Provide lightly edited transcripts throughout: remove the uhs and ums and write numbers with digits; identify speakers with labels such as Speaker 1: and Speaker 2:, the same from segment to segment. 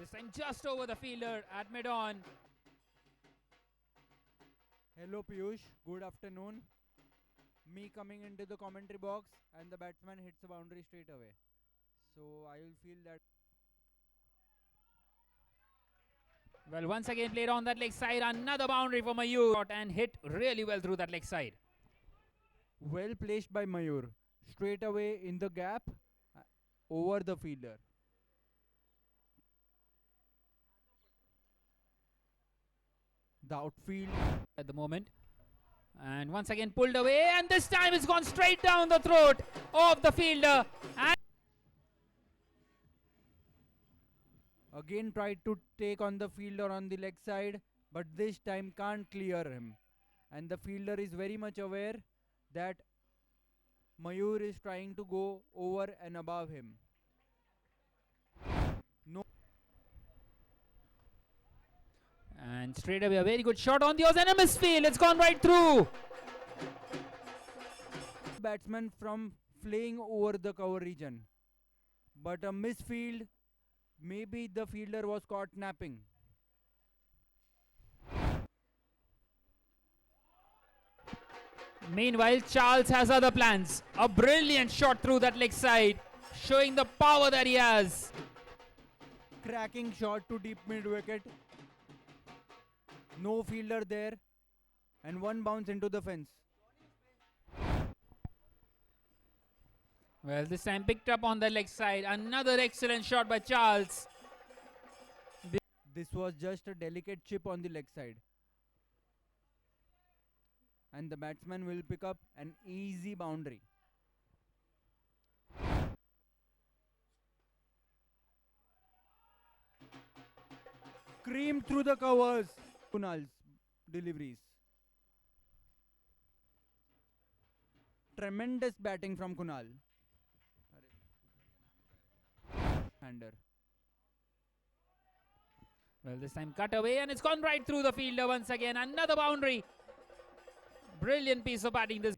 Speaker 1: This time just over the fielder at mid-on.
Speaker 2: Hello Piyush, good afternoon. Me coming into the commentary box and the batsman hits the boundary straight away. So I will feel that.
Speaker 1: Well, once again played on that leg side. Another boundary for Mayur and hit really well through that leg side.
Speaker 2: Well placed by Mayur. Straight away in the gap over the fielder. The outfield
Speaker 1: At the moment. And once again pulled away, and this time it's gone straight down the throat of the fielder. And
Speaker 2: again tried to take on the fielder on the leg side, but this time can't clear him. And the fielder is very much aware that Mayur is trying to go over and above him. No.
Speaker 1: And straight away a very good shot on the Oz and a misfield. It's gone right through.
Speaker 2: Batsman from flaying over the cover region. But a misfield, maybe the fielder was caught napping.
Speaker 1: Meanwhile, Charles has other plans. A brilliant shot through that leg side, showing the power that he has.
Speaker 2: Cracking shot to deep mid wicket. No fielder there. And one bounce into the fence.
Speaker 1: Well, this time picked up on the leg side. Another excellent shot by Charles.
Speaker 2: This was just a delicate chip on the leg side. And the batsman will pick up an easy boundary. Cream through the covers. Kunal's deliveries. Tremendous batting from Kunal. Hander.
Speaker 1: Well, this time cut away and it's gone right through the fielder once again. Another boundary. Brilliant piece of batting this.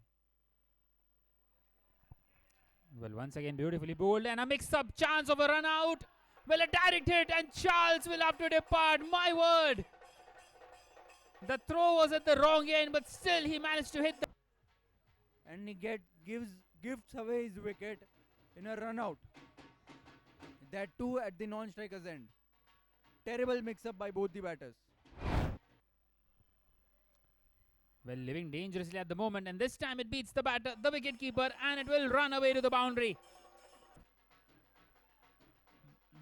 Speaker 1: Well, once again beautifully bowled and a mix-up chance of a run out. Well, a direct hit and Charles will have to depart. My word. The throw was at the wrong end, but still he managed to hit the...
Speaker 2: And he gifts away his wicket in a run out. That too at the non-striker's end. Terrible mix-up by both the batters.
Speaker 1: Well, living dangerously at the moment, and this time it beats the batter, the wicket-keeper, and it will run away to the boundary.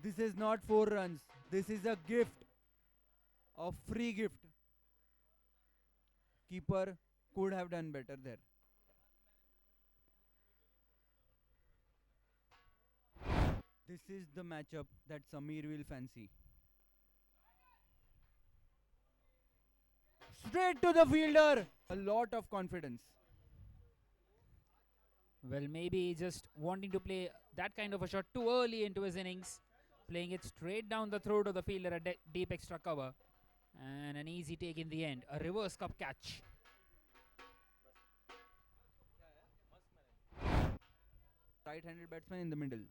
Speaker 2: This is not 4 runs. This is a gift. A free gift. Keeper could have done better there. This is the matchup that Sameer will fancy. Straight to the fielder. A lot of confidence.
Speaker 1: Well, maybe just wanting to play that kind of a shot too early into his innings. Playing it straight down the throat of the fielder at deep extra cover. And an easy take in the end. A reverse cup catch.
Speaker 2: Right-handed batsman in the middle.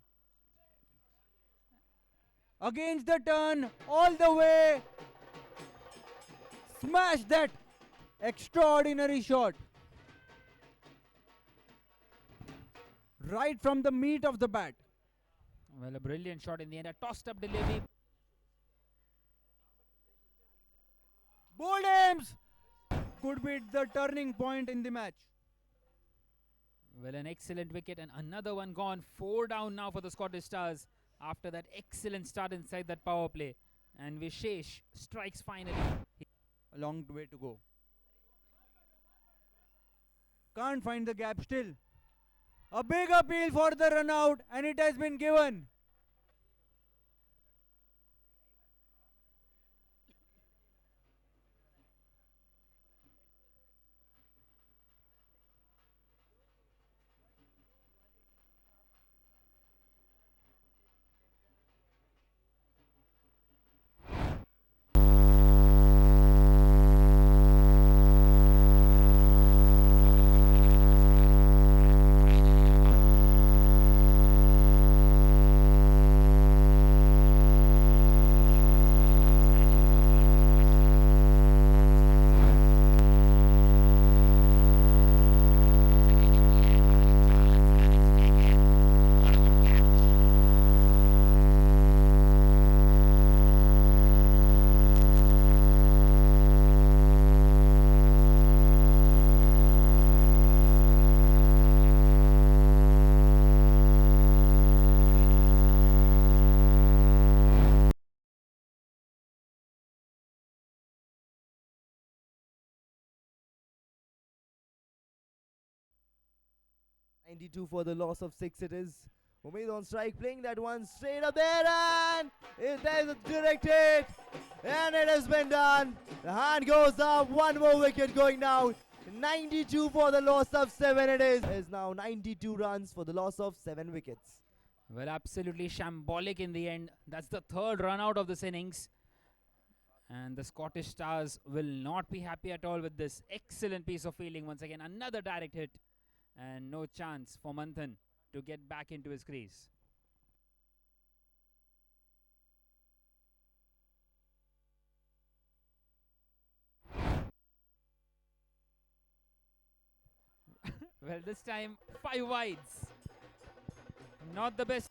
Speaker 2: Against the turn. All the way. Smash that. Extraordinary shot. Right from the meat of the bat.
Speaker 1: Well, a brilliant shot in the end. A tossed up delivery.
Speaker 2: Bold aims. Could be the turning point in the match.
Speaker 1: Well, an excellent wicket and another one gone. 4 down now for the Scottish Stars after that excellent start inside that power play. And Vishesh strikes finally.
Speaker 2: A long way to go. Can't find the gap still. A big appeal for the run out, and it has been given.
Speaker 3: 92 for the loss of 6 it is. Umeed on strike, playing that one straight up there, and there's a direct hit, and it has been done. The hand goes up, one more wicket going down. 92 for the loss of 7 it is now 92 runs for the loss of 7 wickets.
Speaker 1: Well, absolutely shambolic in the end. That's the third run out of this innings. And the Scottish Stars will not be happy at all with this. Excellent piece of fielding once again. Another direct hit. And no chance for Manthan to get back into his crease. Well, this time 5 wides. Not the best.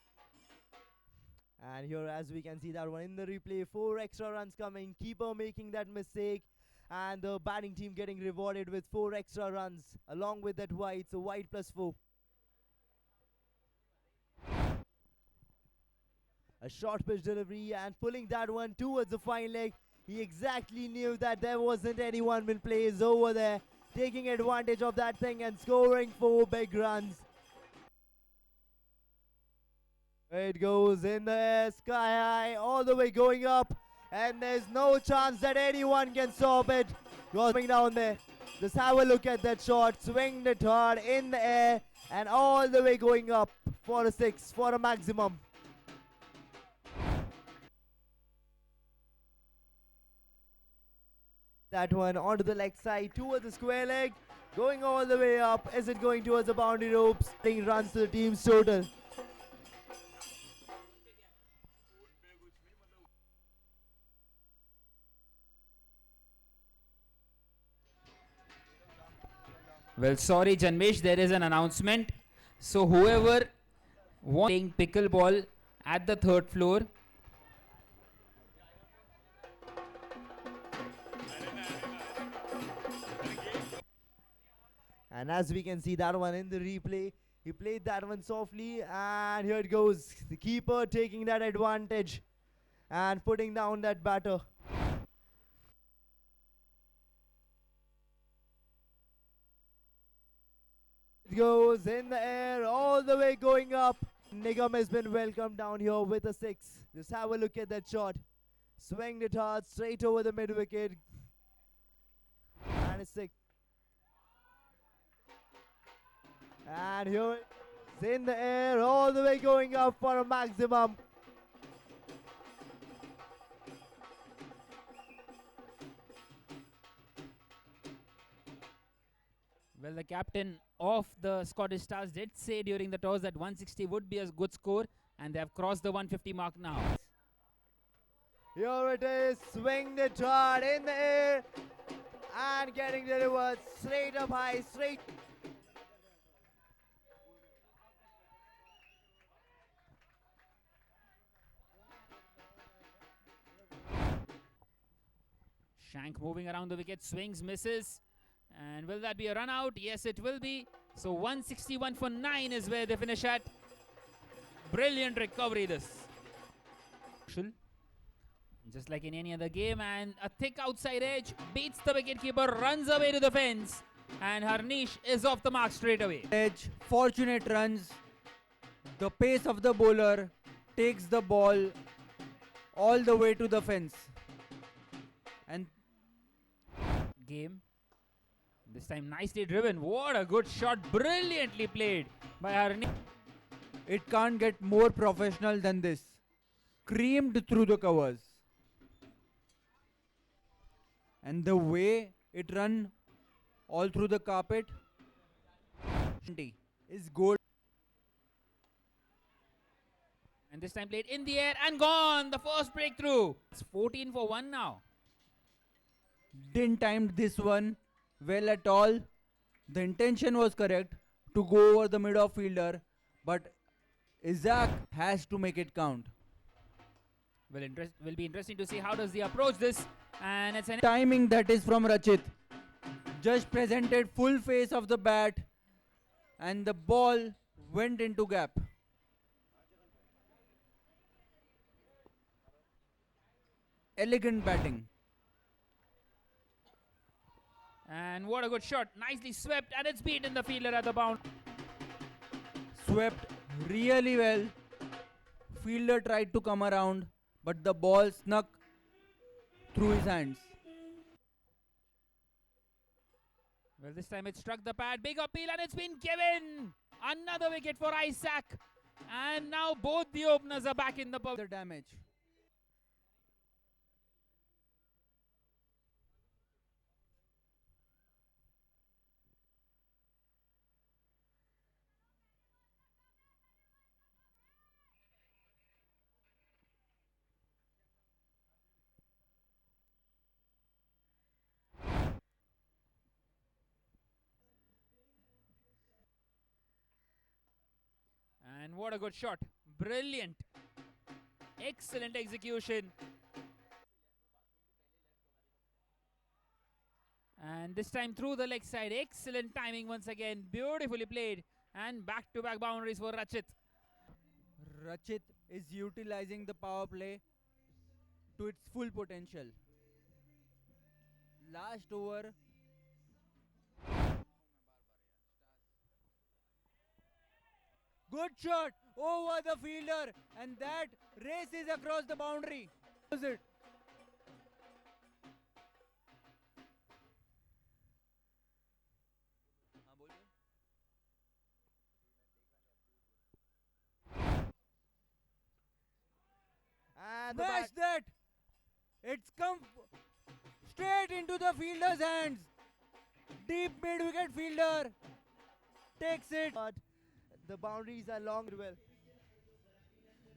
Speaker 3: And here, as we can see that one in the replay, 4 extra runs coming, keeper making that mistake, and the batting team getting rewarded with 4 extra runs along with that wide, so wide plus 4. A short pitch delivery and pulling that one towards the fine leg. He exactly knew that there wasn't anyone in place over there, taking advantage of that thing and scoring 4 big runs. It goes in the air, sky high, all the way going up, and there's no chance that anyone can stop it. Going down there. Just have a look at that shot. Swinged it hard in the air and all the way going up for a 6, for a maximum. That one onto the leg side towards the square leg, going all the way up. Is it going towards the boundary ropes? Runs to the team's total.
Speaker 1: Well, sorry, Janmesh, there is an announcement. So whoever wants playing pickleball at the 3rd floor,
Speaker 3: and as we can see that one in the replay, he played that one softly, and here it goes. The keeper taking that advantage and putting down that batter. It goes in the air, all the way going up. Nigam has been welcomed down here with a 6. Just have a look at that shot. Swinged it hard, straight over the mid wicket. And a 6. And here it's in the air, all the way going up for a maximum.
Speaker 1: well, the captain of the Scottish Stars did say during the toss that 160 would be a good score, and they have crossed the 150 mark now.
Speaker 3: Here it is, swinged it hard in the air and getting delivered straight up high, straight.
Speaker 1: Shank moving around the wicket, swings, misses. And will that be a run out? Yes, it will be. So 161 for 9 is where they finish at. Brilliant recovery this. Just like in any other game, and a thick outside edge beats the wicketkeeper, runs away to the fence, and Harnish is off the mark straight away.
Speaker 2: Edge, fortunate runs. The pace of the bowler takes the ball all the way to the fence. And
Speaker 1: Game. This time nicely driven. What a good shot. Brilliantly played by Harnish.
Speaker 2: it can't get more professional than this. Creamed through the covers. And the way it run all through the carpet is gold.
Speaker 1: And this time played in the air and gone. The first breakthrough. It's 14 for 1 now.
Speaker 2: Didn't time this one well at all. The intention was correct to go over the mid-off fielder, but Isaac has to make it count.
Speaker 1: Will be interesting to see how does he approach this. And it's an
Speaker 2: Timing that is from Rachit. Just presented full face of the bat and the ball went into gap. Elegant batting.
Speaker 1: And what a good shot. Nicely swept, and it's beaten the fielder at the bound.
Speaker 2: swept really well. Fielder tried to come around, but the ball snuck through his hands.
Speaker 1: Well, this time it struck the pad. Big appeal and it's been given. Another wicket for Isaac. And now both the openers are back in the
Speaker 2: The damage.
Speaker 1: And what a good shot. Brilliant. Excellent execution. And this time through the leg side. Excellent timing once again. Beautifully played. And back-to-back boundaries for Rachit.
Speaker 2: Rachit is utilizing the power play to its full potential. Last over. Good shot over the fielder, and that races across the boundary. Was it?
Speaker 3: And the
Speaker 2: Smash that! It's come straight into the fielder's hands. Deep mid-wicket fielder takes it.
Speaker 3: but the boundaries are long well.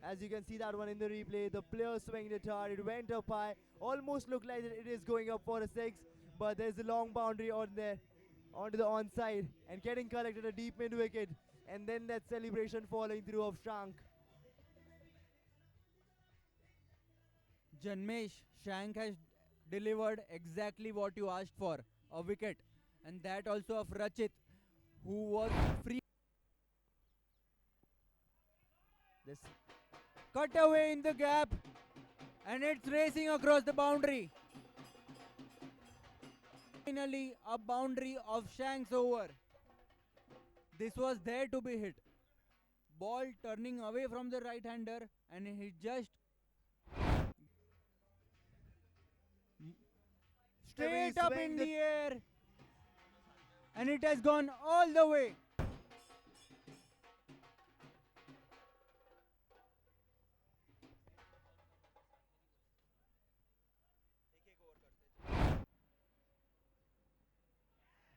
Speaker 3: As you can see that one in the replay, the player swinged it hard, it went up high, almost looked like it is going up for a 6, but there's a long boundary on there, onto the onside, and getting collected a deep mid wicket, and then that celebration following through of Shank.
Speaker 2: Janmesh, Shank has delivered exactly what you asked for, a wicket, and that also of Rachit, who was free.
Speaker 3: This
Speaker 2: Cut away in the gap, and it's racing across the boundary. Finally, a boundary of Shank's over. This was there to be hit. Ball turning away from the right-hander, and he just straight up in the air, and it has gone all the way.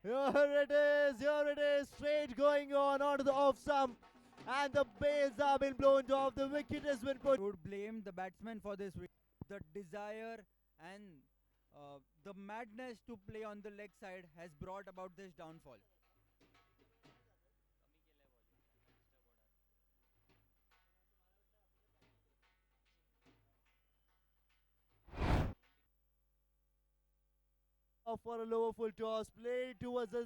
Speaker 3: Here it is, straight going on onto the off stump, and the bails have been blown off, the wicket has been put.
Speaker 2: Would blame the batsman for this. The desire and the madness to play on the leg side has brought about this downfall.
Speaker 3: For a lower full toss, played towards the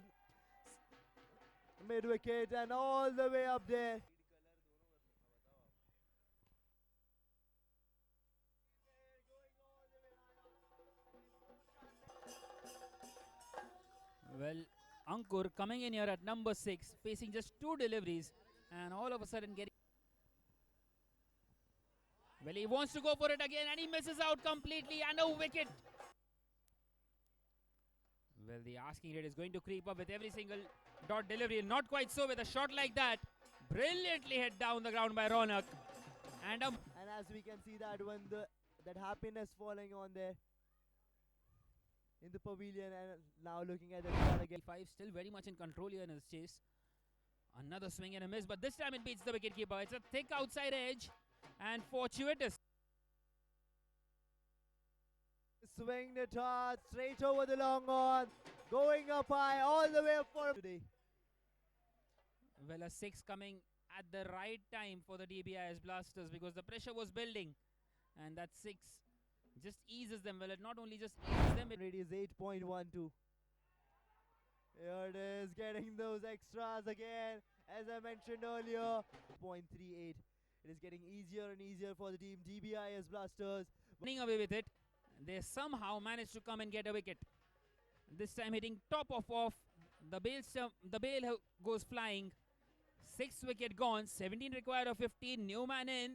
Speaker 3: mid wicket and all the way up there.
Speaker 1: Well, Ankur coming in here at number 6, facing just 2 deliveries, and all of a sudden getting. Well, he wants to go for it again, and he misses out completely, and a wicket. Well, the asking rate is going to creep up with every single dot delivery. Not quite so with a shot like that. Brilliantly hit down the ground by Ronak. And
Speaker 3: And as we can see that when that happiness falling on there in the pavilion, and now looking at the shot again.
Speaker 1: 5 still very much in control here in his chase. Another swing and a miss, but this time it beats the wicketkeeper. It's a thick outside edge and fortuitous.
Speaker 3: Swinged it hard, straight over the long on, going up high, all the way up for today.
Speaker 1: Well, a 6 coming at the right time for the DBIS Blasters because the pressure was building, and that 6 just eases them. Well, it not only just eases them, it
Speaker 3: Radius 8.12. Here it is, getting those extras again. As I mentioned earlier, 0.38. It is getting easier and easier for the team DBIS Blasters.
Speaker 1: running away with it. They somehow managed to come and get a wicket. This time hitting top of off. The bail goes flying. Sixth wicket gone. 17 required of 15. New man in.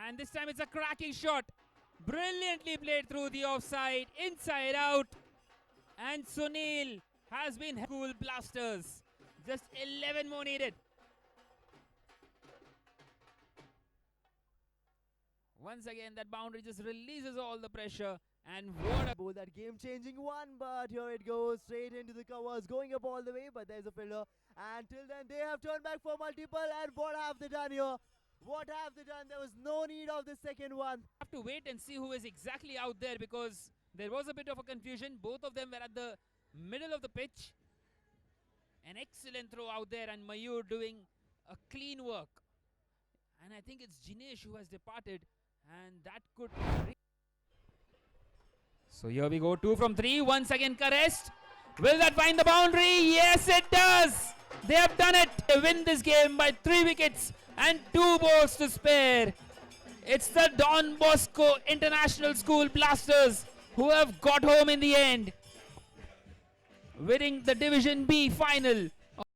Speaker 1: And this time it's a cracking shot. Brilliantly played through the offside. Inside out. And Sunil has been cool blasters. Just 11 more needed. Once again, that boundary just releases all the pressure. And what a
Speaker 3: Bowl that game-changing one, but here it goes straight into the covers, going up all the way, but there's a fielder. And till then, they have turned back for multiple, and what have they done here? What have they done? There was no need of the second one.
Speaker 1: have to wait and see who is exactly out there, because there was a bit of a confusion. Both of them were at the middle of the pitch. An excellent throw out there, and Mayur doing a clean work. And I think it's Jinesh who has departed, and that could... So here we go, 2 from 3. Once again caressed. Will that find the boundary? Yes, it does. They have done it. They win this game by 3 wickets and 2 balls to spare. It's the Don Bosco International School Blasters who have got home in the end, winning the Division B final